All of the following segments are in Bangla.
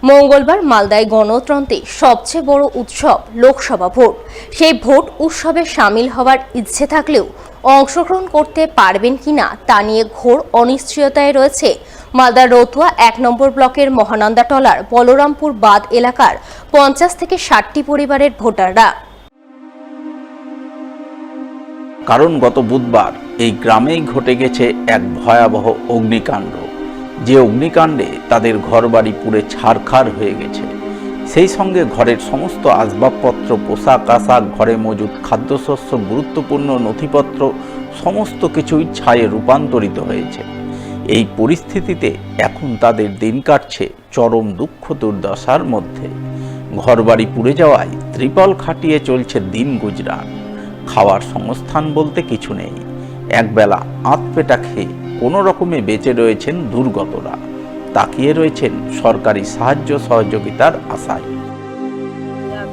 মঙ্গলবার মালদায় গণতন্ত্রের সবচেয়ে বড় উৎসব লোকসভা ভোট। সেই ভোট উৎসবে সামিল হওয়ার ইচ্ছে থাকলেও অংশগ্রহণ করতে পারবেন কিনা তা নিয়ে ঘোর অনিশ্চয়তায় রয়েছে মালদার রতুয়া ১ নম্বর ব্লকের মহানন্দাটলার বলরামপুর বাঁধ এলাকার ৫০ থেকে ৬০টি পরিবারের ভোটাররা। কারণ গত বুধবার এই গ্রামেই ঘটে গেছে এক ভয়াবহ অগ্নিকাণ্ড, যে অগ্নিকাণ্ডে তাদের ঘরবাড়ি পুড়ে ছারখার হয়ে গেছে। সেই সঙ্গে ঘরের সমস্ত আসবাবপত্র, পোশাক আশাক, ঘরে মজুদ খাদ্যশস্য, গুরুত্বপূর্ণ নথিপত্র সমস্ত কিছুই ছায়ে রূপান্তরিত হয়েছে। এই পরিস্থিতিতে এখন তাদের দিন কাটছে চরম দুঃখ দুর্দশার মধ্যে। ঘরবাড়ি পুড়ে যাওয়ায় ত্রিপল খাটিয়ে চলছে দিন গুজরান। খাওয়ার সংস্থান বলতে কিছু নেই। একবেলা আধপেটা খেয়ে কোনো রকমে বেঁচে রয়েছেন দুর্গতরা, তাকিয়ে রয়েছেন সরকারি সাহায্য সহযোগিতার আশায়।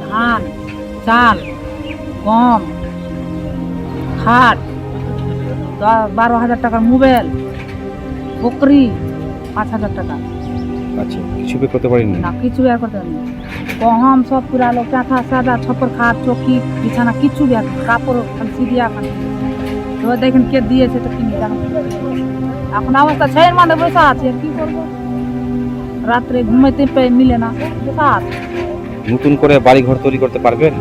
ধান, চাল, গম, খাট, ১২,০০০ টাকার মোবাইল, বকরি ৫,০০০ টাকা। আচ্ছা, কিছু বের করতে পারিনি? না, কিছু বের করতে পারিনি। গহম সব পুরালো, কাঁথা সাদা, ছপর খাট, চৌকি, বিছানা কিছু বের, কাপড় সিরিয়া খান। তো দেখেন কে দিয়েছে তো কিনে এখন অবস্থা ছেলের মাঝে বসে আছে, কি করবো? রাত্রে ঘুমাইতে মিলে না, বসে আছে। নতুন করে বাড়ি ঘর তৈরি করতে পারবেন?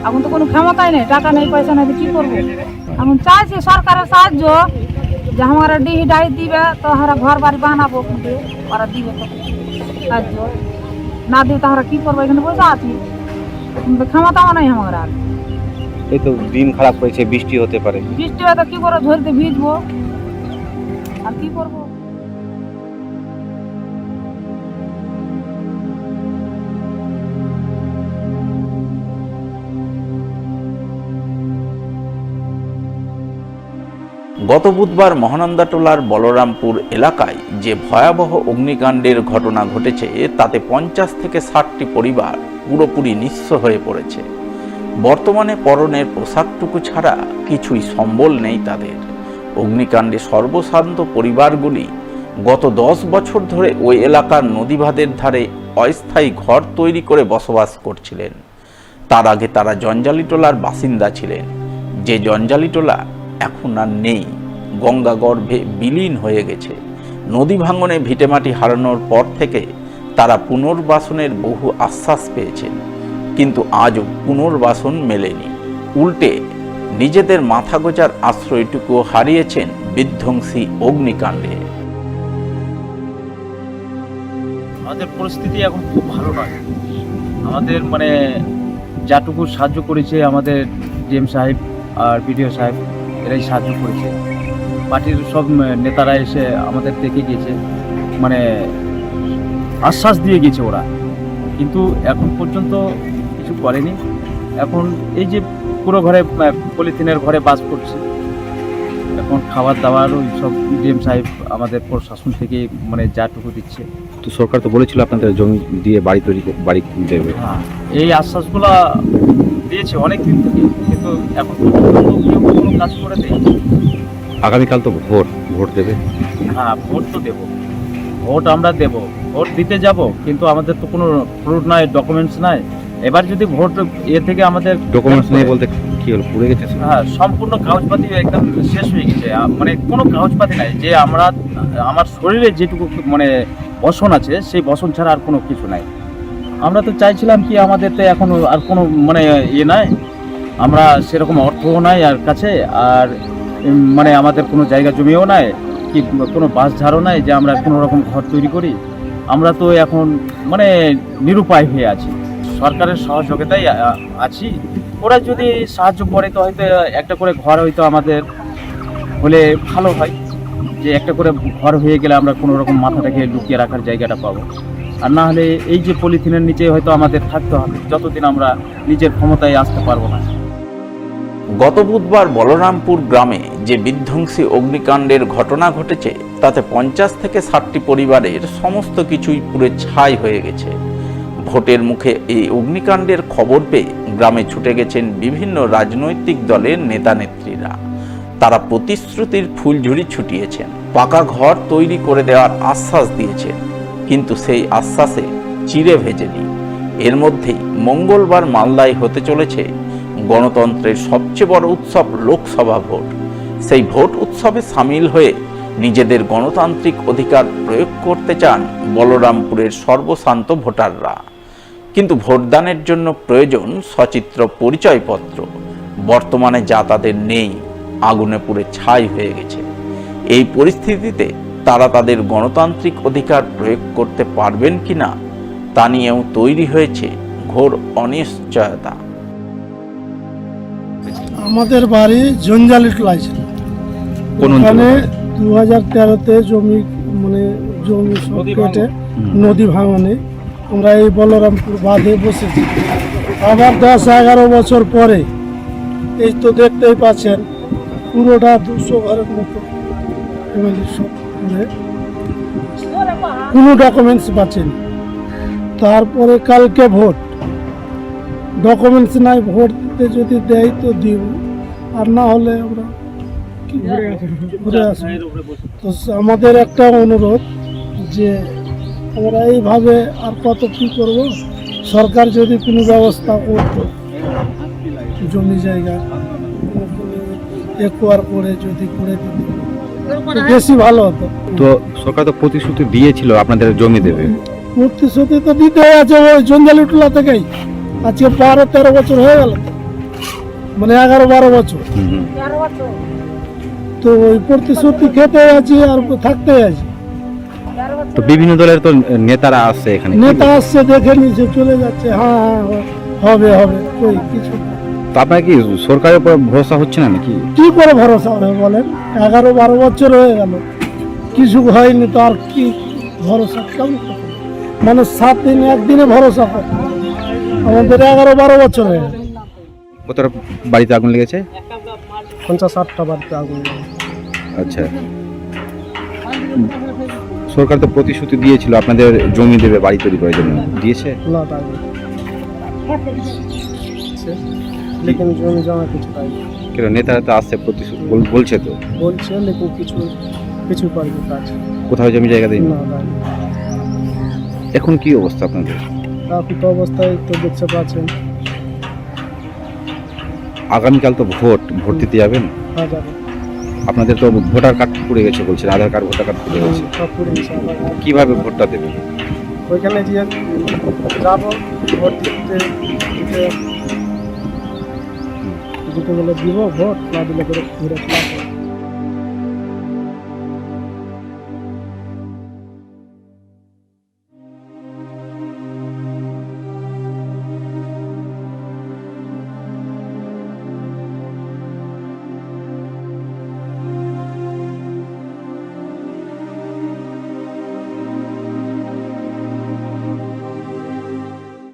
এখন তো কোনো ক্ষমতাই নেই, টাকা নেই, পয়সা নেই, কি করবো? এখন চাইছি সরকারের সাহায্য, যে আমরা ডিহি ডাই দিবে তো আমরা ঘর বাড়ি বানাবো, কিন্তু ওরা দিবে তো সাহায্য না দিবে তাহলে কি করবো? এখানে বসে আছি, কিন্তু ক্ষমতাও নাই আমার। আর এই তো দিন খারাপ হয়েছে, বৃষ্টি হতে পারে। বৃষ্টি হয়তো কি করবো, ঝরতে ভিজবো, আর কি করবো? গত বুধবার মহানন্দাটলার বলরামপুর এলাকায় যে ভয়াবহ অগ্নিকাণ্ডের ঘটনা ঘটেছে, তাতে ৫০ থেকে ৬০টি পরিবার পুরোপুরি নিঃস্ব হয়ে পড়েছে। বর্তমানে পরনের পোশাকটুকু ছাড়া কিছুই সম্বল নেই তাদের। অগ্নিকাণ্ডে সর্বশান্ত পরিবারগুলি গত ১০ বছর ধরে ওই এলাকার নদীবাঁধের ধারে অস্থায়ী ঘর তৈরি করে বসবাস করছিলেন। তার আগে তারা জঞ্জালিটোলার বাসিন্দা ছিলেন, যে জঞ্জালিটোলা এখন আর নেই, গঙ্গা গর্ভে বিলীন হয়ে গেছে। নদী ভাঙনে ভিটেমাটি হারানোর পর থেকে তারা পুনর্বাসনের বহু আশ্বাস পেয়েছেন, কিন্তু আজও পুনর্বাসন মেলেনি। উল্টে নিজেদের মাথা গোজার আশ্রয়টুকু হারিয়েছেন বিধ্বংসী অগ্নিকাণ্ডে। আমাদের পরিস্থিতি এখন খুব ভালো নয়। আমাদের যাটুকু সাহায্য করেছে আমাদের ডিএম সাহেব আর বিডিও সাহেব, এরাই সাহায্য করেছে। পার্টির সব নেতারা এসে আমাদের দেখে গিয়েছে, আশ্বাস দিয়ে গেছে ওরা, কিন্তু এখন পর্যন্ত কিছু করেনি। এখন এই যে পুরো ঘরে পলিথিনের ঘরে বাস করছে, এখন খাবার দাবার ওই সব ডিএম সাহেব আমাদের প্রশাসন থেকে যাটুকু দিচ্ছে। তো সরকার তো বলেছিল আপনাদের জমি দিয়ে বাড়ি দেবে। হ্যাঁ, এই আশ্বাসগুলো দিয়েছে অনেক দিন থেকে, কিন্তু এখন পর্যন্ত কেউ কোনো কাজ করে দেয়। আগামীকাল তো ভোট দেবে। হ্যাঁ, ভোট তো দেবো, ভোট আমরা দেব, ভোট দিতে যাব, কিন্তু আমাদের তো কোনো প্রুফ নাই, ডকুমেন্টস নাই। এবার যদি ভোট থেকে আমাদের ডকুমেন্টস নেই বলতে কি হলো, পুড়ে গেছে? হ্যাঁ, সম্পূর্ণ কাগজপাতি একদম শেষ হয়ে গেছে। কোনো কাগজপাতি নাই, যে আমার শরীরে যেটুকু বসন আছে, সেই বসন ছাড়া আর কোনো কিছু নাই। আমরা তো চাইছিলাম কি, আমাদের তো এখন আর কোনো নাই, আমরা সেরকম অর্থও নাই আর কাছে, আর আমাদের কোনো জায়গা জমিও নাই, কি কোনো বাস ঝাড়ও নাই যে আমরা কোনো রকম ঘর তৈরি করি। আমরা তো এখন নিরুপায় হয়ে আছি। সরকারের সহযোগিতায় আছি, ওরা যদি সাহায্য করে তো হয়তো একটা করে ঘর হয়তো আমাদের হলে ভালো হয়, যে একটা করে ঘর হয়ে গেলে আমরা কোনো রকম মাথাটাকে লুকিয়ে রাখার জায়গাটা পাবো। আর না হলে এই যে পলিথিনের নিচে হয়তো আমাদের থাকতে হবে, যতদিন আমরা নিজের ক্ষমতায় আসতে পারবো না। গত বুধবার বলরামপুর গ্রামে যে বিধ্বংসী অগ্নিকাণ্ডের ঘটনা ঘটেছে, তাতে ৫০ থেকে ৬০টি পরিবারের সমস্ত কিছুই পুড়ে ছাই হয়ে গেছে। ভোটের মুখে এই অগ্নিকাণ্ডের খবর পেয়ে গ্রামে ছুটে গেছেন বিভিন্ন রাজনৈতিক দলের নেতা নেত্রীরা। তারা প্রতিশ্রুতির ফুলঝুরি ছুটিয়েছেন, পাকা ঘর তৈরি করে দেওয়ার আশ্বাস দিয়েছেন, কিন্তু সেই আশ্বাসে চিড়ে ভেজেনি। এর মধ্যেই মঙ্গলবার মালদায় হতে চলেছে গণতন্ত্রের সবচেয়ে বড় উৎসব লোকসভা ভোট। সেই ভোট উৎসবে সামিল হয়ে নিজেদের গণতান্ত্রিক অধিকার প্রয়োগ করতে চান বলরামপুরের সর্বশান্ত ভোটাররা। কিন্তু ভোটদানের জন্য প্রয়োজন সচিত্র পরিচয়পত্র। বর্তমানে যা তাদের নেই, আগুনে পুড়ে ছাই হয়ে গেছে। এই পরিস্থিতিতে তারা তাদের গণতান্ত্রিক অধিকার প্রয়োগ করতে পারবেন কিনা তা নিয়েও তৈরি হয়েছে ঘোর অনিশ্চয়তা। আমাদের বাড়ি জঞ্জালিটলায় ছিল। কোন ওখানে অঞ্চলে? 2013-তে জমি সব কেটে নদী ভাঙনে আমরা এই বলরামপুর বাঁধে বসেছি। আবার 10-11 বছর পরে এই তো দেখতেই পাচ্ছেন পুরোটা 200 ঘরের মতো ফ্যামিলি সব পুড়ে কোনো ডকুমেন্টস পাচ্ছেন। তারপরে কালকে ভোট, ডকুমেন্টস নাই, ভোট দিতে যদি দেয় তো দিব, আর না হলে আমরা কি ঘুরে আসবো। তো আমাদের একটা অনুরোধ যে আমরা এইভাবে আর কত কি করব, সরকার যদি কোনো ব্যবস্থা করতো, জমি জায়গা একোয়ার করে যদি করে দিত তো বেশি ভালো হতো। তো সরকার তো প্রতিশ্রুতি দিয়েছিল আপনাদের জমি দেবে। প্রতিশ্রুতি তো দিতে আছে ওই জঞ্জালিটলা থেকেই, আজকে 12-13 বছর হয়ে গেল, মানে 11-12 বছর। তো ওই প্রতিশ্রুতি খেতে আছি আর থাকতে আছি। তো বিভিন্ন দলের তো নেতারা আসছে এখানে, নেতা আসছে, দেখে নিচ্ছে, চলে যাচ্ছে, হ্যাঁ হ্যাঁ হবে হবে, কই কিছু না। তো আপনার কি সরকারের উপর ভরসা হচ্ছে না নাকি? কি করে ভরসা হবে বলেন? 11-12 বছর হয়ে গেল, কিছু হয়নি, তো আর কি ভরসা কেমন করবে? মানুষ 7 দিন একদিনে ভরসা করে, আমাদের 11-12 বছর হয়ে গেল। কতটা বাড়িতে আগুন লেগেছে? 50-60টা বাড়িতে আগুন লেগেছে। আচ্ছা, সরকার তো প্রতিশ্রুতি দিয়েছিল আপনাদের জমি দেবে বাড়ি তৈরি করার জন্য, দিয়েছে? না তাই লেকিন জমি জমা কিছু পাই কেন নেতারা তো আসছে প্রতিশ্রুতি বলছে তো, বলছে, লেকিন কিছু পাইনি কাজ। কোথাও জমি জায়গা দেয়নি। না তাই এখন কি অবস্থা আপনাদের? এখন তো অবস্থায় তো দেখতে পাচ্ছেন। আগামীকাল তো ভোট দিতে যাবেন। হ্যাঁ যাবে, আপনাদের তো ভোটার কার্ড পুড়ে গেছে বলছেন, আধার কার্ড ভোটার কার্ড পুড়ে গেছে। সব পুরো ইনশাআল্লাহ। কিভাবে ভোটটা দেবেন? ওইখানে গিয়ে যাবো, ভোট দিতে দিতে বলে দিব, ভোট না দিলে করে ঘুরে চলে আসবো।